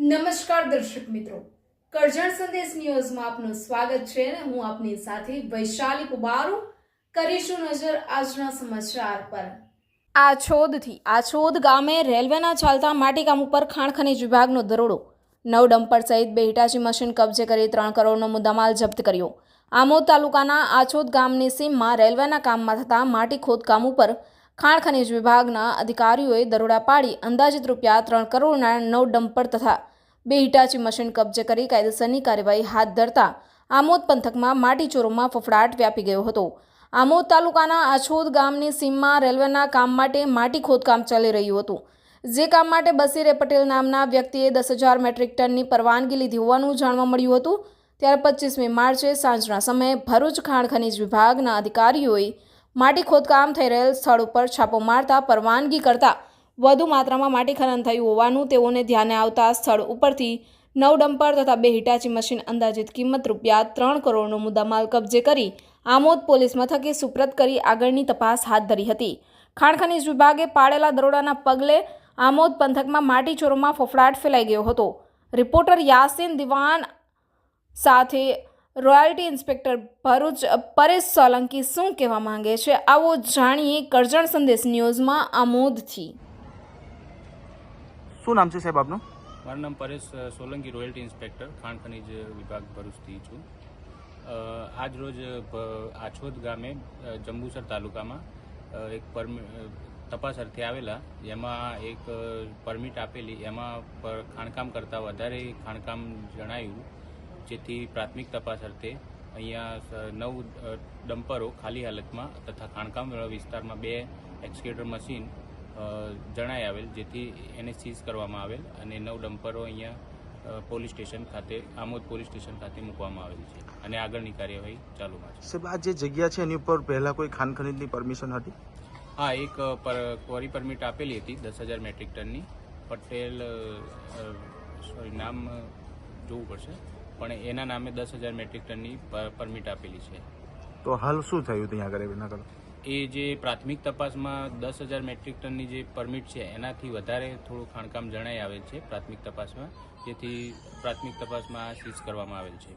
નમસ્કાર દર્શક મિત્રો, કરજણ સંદેશ ન્યૂઝમાં આપનું સ્વાગત છે અને હું આપની સાથે વૈશાલી કુબારુ કરીશું નજર આજના સમાચાર પર। આછોદ ગામે રેલવેના ચાલતા માટીકામ ઉપર ખાણ ખનીજ વિભાગનો દરોડો, 9 ડમ્પર સહિત 2 હિટાચી મશીન કબજે કરી 3 કરોડનો મુદ્દામાલ જપ્ત કર્યો। આમોદ તાલુકાના આછોદ ગામની સીમમાં રેલવેના કામમાં થતા માટી ખોદકામ ઉપર ખાણ ખનીજ વિભાગના અધિકારીઓએ દરોડા પાડી અંદાજિત રૂપિયા 3 કરોડના 9 ડમ્પર તથા 2 હિટાચી મશીન કબજે કરી કાયદેસરની કાર્યવાહી હાથ ધરતા આમોદ પંથકમાં માટી ચોરોમાં ફફડાટ વ્યાપી ગયો હતો। આમોદ તાલુકાના આછોદ ગામની સીમમાં રેલવેના કામ માટે માટી ખોદકામ ચાલી રહ્યું હતું, જે કામ માટે બસીરે પટેલ નામના વ્યક્તિએ 10,000 મેટ્રિક ટનની પરવાનગી લીધી હોવાનું જાણવા મળ્યું હતું। ત્યારે 25મી માર્ચે સાંજના સમયે ભરૂચ ખાણ ખનીજ વિભાગના અધિકારીઓએ માટી ખોદકામ થઈ રહેલ સ્થળ ઉપર છાપો મારતા પરવાનગી કરતા વધુ માત્રામાં માટી ખનન થયું હોવાનું તેઓને ધ્યાને આવતા સ્થળ ઉપરથી 9 ડમ્પર તથા 2 હિટાચી મશીન અંદાજિત કિંમત રૂપિયા 3 કરોડનો મુદ્દામાલ કબજે કરી આમોદ પોલીસ મથકે સુપ્રત કરી આગળની તપાસ હાથ ધરી હતી। ખાણ ખનીજ વિભાગે પાડેલા દરોડાના પગલે આમોદ પંથકમાં માટી ચોરોમાં ફફડાટ ફેલાઈ ગયો હતો। રિપોર્ટર યાસીન દિવાન સાથે રોયલ્ટી ઇન્સ્પેક્ટર ભરૂચ પરેશ સોલંકી શું કહેવા માંગે છે, આવો જાણીએ કરજણ સંદેશ ન્યૂઝમાં આમોદથી। શું નામ છે સાહેબ આપનું? મારું નામ પરેશ સોલંકી, રોયલ્ટી ઇન્સ્પેક્ટર ખાણ ખનીજ વિભાગ ભરૂચથી છું। આજ રોજ આછોદ ગામે જંબુસર તાલુકામાં એક તપાસ અર્થે આવેલા, જેમાં એક પરમિટ આપેલી, એમાં ખાણકામ કરતાં વધારે ખાણકામ જણાયું, જેથી પ્રાથમિક તપાસ અર્થે અહીંયા 9 ડમ્પરો ખાલી હાલતમાં તથા ખાણકામ વિસ્તારમાં 2 એક્સકેવેટર મશીન જણાઈ આવેલ, જેથી એને સીઝ કરવામાં આવેલ અને 9 ડમ્પરો અહીંયા પોલીસ સ્ટેશન ખાતે, આમોદ પોલીસ સ્ટેશન ખાતે મૂકવામાં આવેલ છે અને આગળની કાર્યવાહી ચાલુમાં છે। સાહેબ, આ જે જગ્યા છે એની ઉપર પહેલા કોઈ ખાણ ખનીજની પરમિશન હતી? હા, એક ક્વોરી પરમિટ આપેલી હતી 10,000 મેટ્રિક ટનની, પટેલ નામ જોવું પડશે, પણ એના નામે 10,000 મેટ્રિક ટનની પરમિટ આપેલી છે। તો હાલ શું થયું ત્યાં આગળ એના આગળ? એ જે પ્રાથમિક તપાસમાં 10,000 મેટ્રિક ટનની જે પરમિટ છે એનાથી વધારે થોડું ખાણકામ જણાઈ આવેલ છે પ્રાથમિક તપાસમાં, જેથી પ્રાથમિક તપાસમાં સીઝ કરવામાં આવેલ છે।